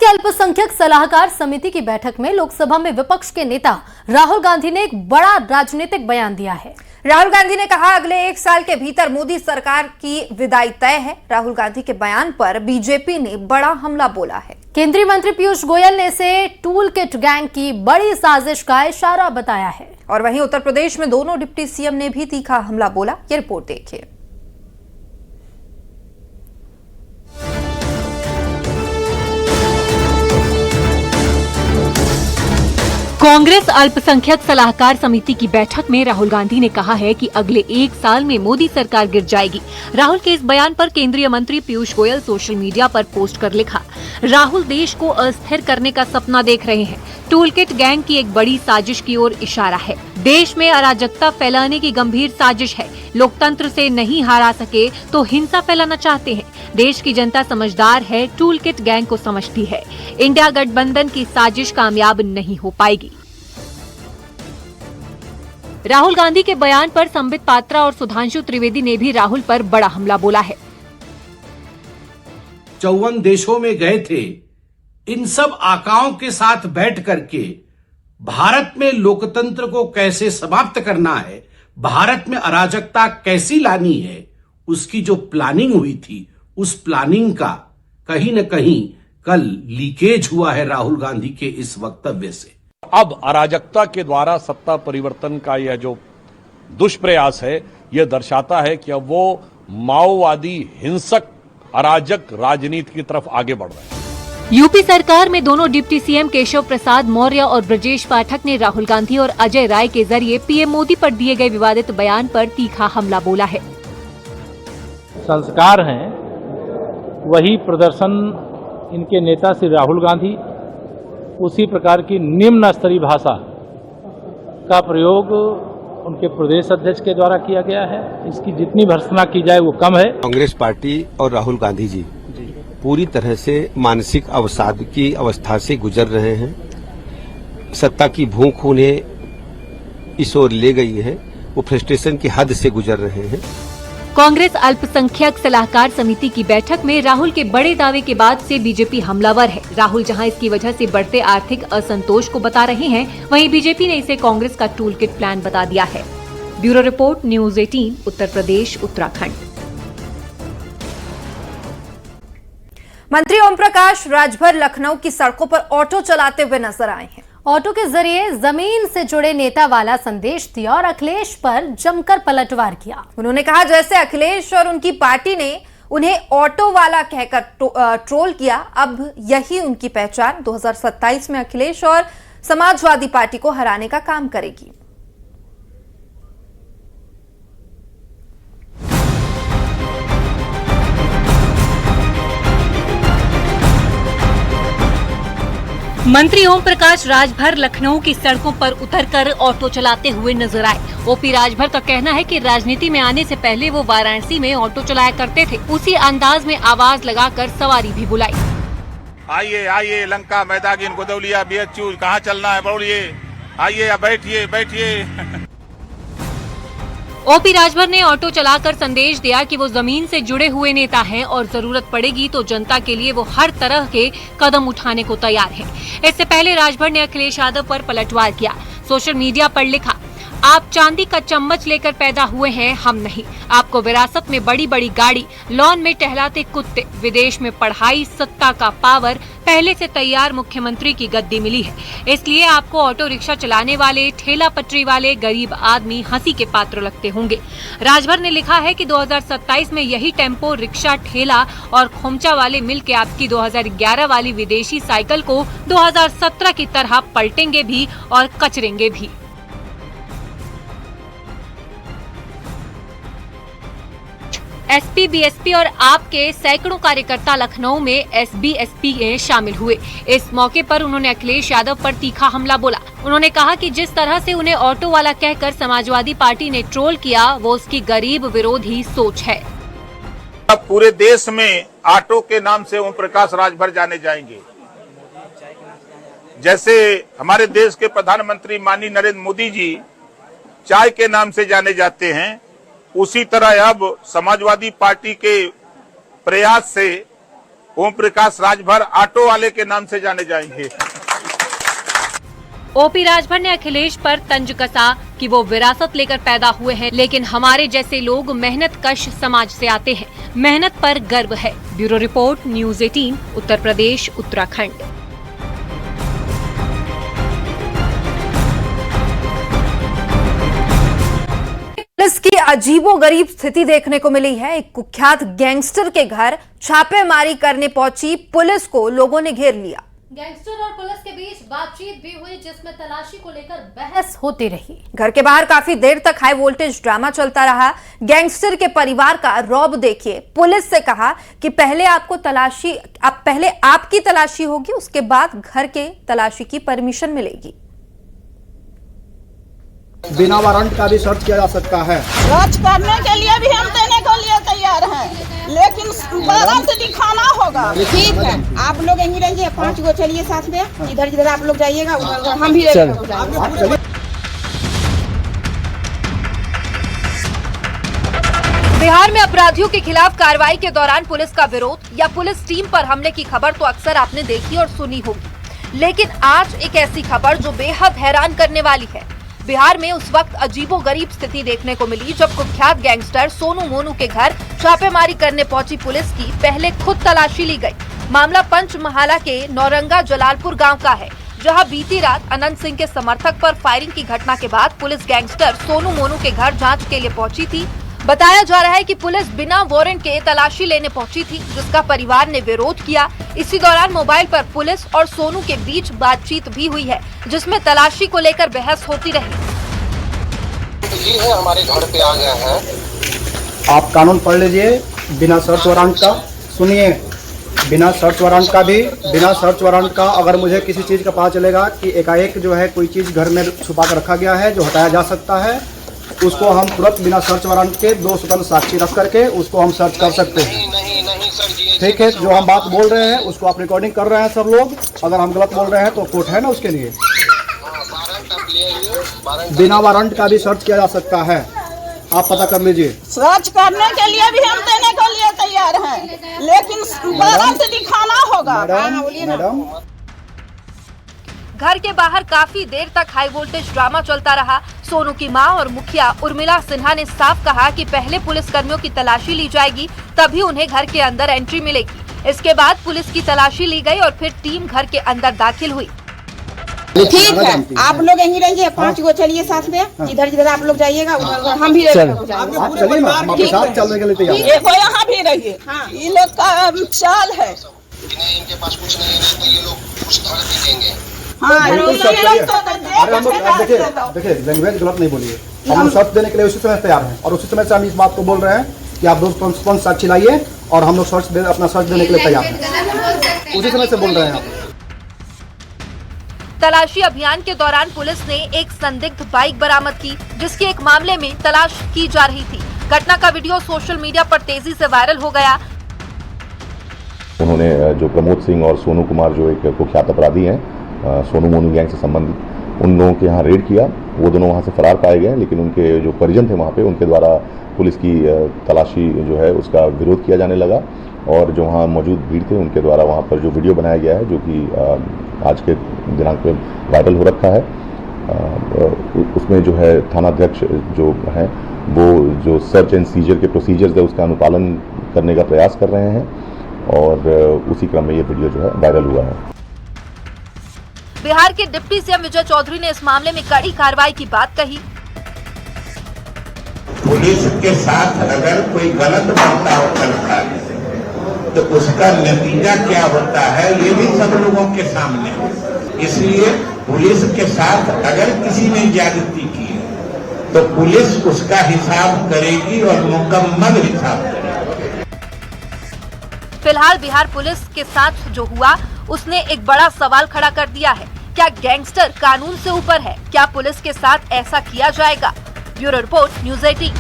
के अल्पसंख्यक सलाहकार समिति की बैठक में लोकसभा में विपक्ष के नेता राहुल गांधी ने एक बड़ा राजनीतिक बयान दिया है। राहुल गांधी ने कहा अगले 1 साल के भीतर मोदी सरकार की विदाई तय है। राहुल गांधी के बयान पर बीजेपी ने बड़ा हमला बोला है। केंद्रीय मंत्री पीयूष गोयल ने इसे टूल किट गैंग की बड़ी साजिश का इशारा बताया है। और वहीं उत्तर प्रदेश में दोनों डिप्टी सीएम ने भी तीखा हमला बोला। ये रिपोर्ट देखिए। कांग्रेस अल्पसंख्यक सलाहकार समिति की बैठक में राहुल गांधी ने कहा है कि अगले 1 साल में मोदी सरकार गिर जाएगी। राहुल के इस बयान पर केंद्रीय मंत्री पीयूष गोयल सोशल मीडिया पर पोस्ट कर लिखा, राहुल देश को अस्थिर करने का सपना देख रहे हैं। टूलकिट गैंग की एक बड़ी साजिश की ओर इशारा है। देश में अराजकता फैलाने की गंभीर साजिश है। लोकतंत्र से नहीं हारा सके तो हिंसा फैलाना चाहते हैं। देश की जनता समझदार है, टूलकिट गैंग को समझती है। इंडिया गठबंधन की साजिश कामयाब नहीं हो पाएगी। राहुल गांधी के बयान पर संबित पात्रा और सुधांशु त्रिवेदी ने भी राहुल पर बड़ा हमला बोला है। 54 देशों में गए थे। इन सब आकाओं के साथ बैठ करके भारत में लोकतंत्र को कैसे समाप्त करना है, भारत में अराजकता कैसी लानी है, उसकी जो प्लानिंग हुई थी, उस प्लानिंग का कहीं न कहीं कल लीकेज हुआ है राहुल गांधी के इस वक्तव्य से। अब अराजकता के द्वारा सत्ता परिवर्तन का यह जो दुष्प्रयास है, यह दर्शाता है कि अब वो माओवादी हिंसक अराजक राजनीति की तरफ आगे बढ़ रहे हैं। यूपी सरकार में दोनों डिप्टी सीएम केशव प्रसाद मौर्य और ब्रजेश पाठक ने राहुल गांधी और अजय राय के जरिए पीएम मोदी पर दिए गए विवादित बयान पर तीखा हमला बोला है। संस्कार हैं, वही प्रदर्शन इनके नेता श्री राहुल गांधी उसी प्रकार की निम्न स्तरीय भाषा का प्रयोग उनके प्रदेश अध्यक्ष के द्वारा किया गया है। इसकी जितनी भर्त्सना की जाए वो कम है। कांग्रेस पार्टी और राहुल गांधी जी पूरी तरह से मानसिक अवसाद की अवस्था से गुजर रहे हैं। सत्ता की भूख उन्हें इस ओर ले गई है, वो फ्रस्ट्रेशन की हद से गुजर रहे हैं। कांग्रेस अल्पसंख्यक सलाहकार समिति की बैठक में राहुल के बड़े दावे के बाद से बीजेपी हमलावर है। राहुल जहां इसकी वजह से बढ़ते आर्थिक असंतोष को बता रहे हैं, वहीं बीजेपी ने इसे कांग्रेस का टूलकिट प्लान बता दिया है। Bureau report, news 18, Uttar Pradesh, Uttarakhand. मंत्री ओम प्रकाश राजभर लखनऊ की सड़कों पर ऑटो चलाते हुए नजर आए हैं। ऑटो के जरिए जमीन से जुड़े नेता वाला संदेश दिया और अखिलेश पर जमकर पलटवार किया। उन्होंने कहा जैसे अखिलेश और उनकी पार्टी ने उन्हें ऑटो वाला कहकर ट्रोल किया, अब यही उनकी पहचान 2027 में अखिलेश और समाजवादी पार्टी को हराने का काम करेगी। मंत्री ओम प्रकाश राजभर लखनऊ की सड़कों पर उतरकर ऑटो चलाते हुए नजर आए। ओपी राजभर का कहना है कि राजनीति में आने से पहले वो वाराणसी में ऑटो चलाया करते थे। उसी अंदाज में आवाज लगाकर सवारी भी बुलाई। आइए आइए, लंका मैदागिन गोदौलिया बीएचयू, कहाँ चलना है बोलिए, आइए बैठिए बैठिए। ओपी राजभर ने ऑटो चलाकर संदेश दिया कि वो जमीन से जुड़े हुए नेता हैं और जरूरत पड़ेगी तो जनता के लिए वो हर तरह के कदम उठाने को तैयार हैं। इससे पहले राजभर ने अखिलेश यादव पर पलटवार किया। सोशल मीडिया पर लिखा, आप चांदी का चम्मच लेकर पैदा हुए हैं, हम नहीं। आपको विरासत में बड़ी बड़ी गाड़ी, लॉन में टहलाते कुत्ते, विदेश में पढ़ाई, सत्ता का पावर, पहले से तैयार मुख्यमंत्री की गद्दी मिली है। इसलिए आपको ऑटो रिक्शा चलाने वाले, ठेला पटरी वाले गरीब आदमी हंसी के पात्र लगते होंगे। राजभर ने लिखा है कि 2027 में यही टेम्पो, रिक्शा, ठेला और खोमचा वाले मिलकर आपकी 2011 वाली विदेशी साइकिल को 2017 की तरह पलटेंगे भी और कचरेंगे भी। एसपी, बीएसपी और आपके सैकड़ों कार्यकर्ता लखनऊ में एसबी-एसपी में शामिल हुए। इस मौके पर उन्होंने अखिलेश यादव पर तीखा हमला बोला। उन्होंने कहा कि जिस तरह से उन्हें ऑटो वाला कहकर समाजवादी पार्टी ने ट्रोल किया, वो उसकी गरीब विरोधी सोच है। अब पूरे देश में ऑटो के नाम से ओम प्रकाश राजभर जाने जाएंगे। जैसे हमारे देश के प्रधानमंत्री माननीय नरेंद्र मोदी जी चाय के नाम से जाने जाते हैं, उसी तरह अब समाजवादी पार्टी के प्रयास से ओम प्रकाश राजभर ऑटो वाले के नाम से जाने जाएंगे। ओपी राजभर ने अखिलेश पर तंज कसा कि वो विरासत लेकर पैदा हुए हैं, लेकिन हमारे जैसे लोग मेहनत कश समाज से आते हैं, मेहनत पर गर्व है। Bureau report, news 18, Uttar Pradesh, Uttarakhand. Police की अजीबोगरीब स्थिति देखने को मिली है। एक कुख्यात गैंगस्टर के घर छापेमारी करने पहुंची पुलिस को लोगों ने घेर लिया। गैंगस्टर और पुलिस के बीच बातचीत भी हुई, जिसमें तलाशी को लेकर बहस होती रही। घर के बाहर काफी देर तक हाई वोल्टेज ड्रामा चलता रहा। गैंगस्टर के परिवार का रौब देखिए। पुलिस से कहा कि पहले आपकी तलाशी होगी, उसके बाद घर के तलाशी की परमिशन मिलेगी। बिना वारंट का भी सर्च किया जा सकता है। सर्च करने के लिए भी हम देने को लिए तैयार हैं, लेकिन वारंट दिखाना होगा। ठीक है, आप लोग यहीं रहिए, 5 गो चलिए साथ में, इधर जिधर आप लोग जाइएगा उधर हम भी जाएंगे। बिहार में अपराधियों के खिलाफ कार्रवाई के दौरान पुलिस का विरोध या पुलिस टीम पर हमले की खबर तो अक्सर आपने देखी और सुनी होगी, लेकिन आज एक ऐसी खबर जो बेहद हैरान करने वाली है। बिहार में उस वक्त अजीबोगरीब स्थिति देखने को मिली जब कुख्यात गैंगस्टर सोनू मोनू के घर छापेमारी करने पहुंची पुलिस की पहले खुद तलाशी ली गई। मामला पंचमहाला के नौरंगा जलालपुर गांव का है, जहां बीती रात अनंत सिंह के समर्थक पर फायरिंग की घटना के बाद पुलिस गैंगस्टर सोनू मोनू के घर जांच के लिए पहुंची थी। बताया जा रहा है कि पुलिस बिना वारंट के तलाशी लेने पहुंची थी, जिसका परिवार ने विरोध किया। इसी दौरान मोबाइल पर पुलिस और सोनू के बीच बातचीत भी हुई है, जिसमें तलाशी को लेकर बहस होती रही। ये है हमारे घर पे आ गया है। आप कानून पढ़ लीजिए। बिना सर्च वारंट का, सुनिए, बिना सर्च वारंट का भी, बिना सर्च वारंट का अगर मुझे किसी चीज़ का पता चलेगा कि एकाएक जो है कोई चीज़ घर में छुपा कर रखा गया है जो हटाया जा सकता है, उसको हम तुरंत बिना सर्च वारंट के 2 स्वतंत्र साक्षी रख करके उसको हम सर्च कर सकते हैं। नहीं सर जी, ठीक है, जो हम बात बोल रहे हैं उसको आप रिकॉर्डिंग कर रहे हैं सब लोग। अगर हम गलत बोल रहे हैं तो कोर्ट है ना उसके लिए। बिना वारंट का भी सर्च किया जा सकता है, आप पता कर लीजिए। सर्च करने के लिए भी हम देने को लिए तैयार हैं, लेकिन वारंट दिखाना होगा। मैडम, घर के बाहर काफी देर तक हाई वोल्टेज ड्रामा चलता रहा। सोनू की मां और मुखिया उर्मिला सिन्हा ने साफ कहा कि पहले पुलिस कर्मियों की तलाशी ली जाएगी, तभी उन्हें घर के अंदर एंट्री मिलेगी। इसके बाद पुलिस की तलाशी ली गई और फिर टीम घर के अंदर दाखिल हुई। ठीक है, आप लोग यहीं रहिए, 5 गो चलिए साथ में, इधर जिधर आप लोग जाइएगा उधर हम भी जाएंगे। चलने के लिए तैयार। देखो यहाँ भी रहिए, ये लोग का चाल है। इनके पास कुछ नहीं है तो ये लोग कुछ धड़ देंगे। हाँ, देखिए लैंग्वेज गलत नहीं बोलिए। हम लोग सर्च देने के लिए उसी समय तैयार हैं और उसी समय से हम इस बात को बोल रहे हैं कि आप 2 स्वतंत्र साक्षी लाइए और हम लोग अपना सर्च देने के लिए तैयार हैं। उसी समय से बोल रहे हैं आप। तलाशी अभियान के दौरान पुलिस ने एक संदिग्ध बाइक बरामद की, जिसके एक मामले में तलाश की जा रही थी। घटना का वीडियो सोशल मीडिया पर तेजी से वायरल हो गया। उन्होंने जो प्रमोद सिंह और सोनू कुमार जो एक कुख्यात अपराधी हैं, सोनू मोनू गैंग से संबंधित, उन लोगों के यहाँ रेड किया। वो दोनों वहाँ से फरार पाए गए, लेकिन उनके जो परिजन थे वहाँ पे, उनके द्वारा पुलिस की तलाशी जो है उसका विरोध किया जाने लगा और जो वहाँ मौजूद भीड़ थे उनके द्वारा वहाँ पर जो वीडियो बनाया गया है, जो कि आज के दिनांक में वायरल हो रखा है, उसमें जो है थानाध्यक्ष जो हैं वो जो सर्च एंड सीजर के प्रोसीजर्स है उसका अनुपालन करने का प्रयास कर रहे हैं और उसी क्रम में ये वीडियो जो है वायरल हुआ है। बिहार के डिप्टी सीएम विजय चौधरी ने इस मामले में कड़ी कार्रवाई की बात कही। पुलिस के साथ अगर कोई गलत बर्ताव करता है तो उसका नतीजा क्या होता है ये भी सब लोगों के सामने है। इसलिए पुलिस के साथ अगर किसी ने ज्यादती की है तो पुलिस उसका हिसाब करेगी और मुकम्मल हिसाब करेगी। फिलहाल बिहार पुलिस के साथ जो हुआ उसने एक बड़ा सवाल खड़ा कर दिया है। क्या गैंगस्टर कानून से ऊपर है? क्या पुलिस के साथ ऐसा किया जाएगा? Bureau report, news 18।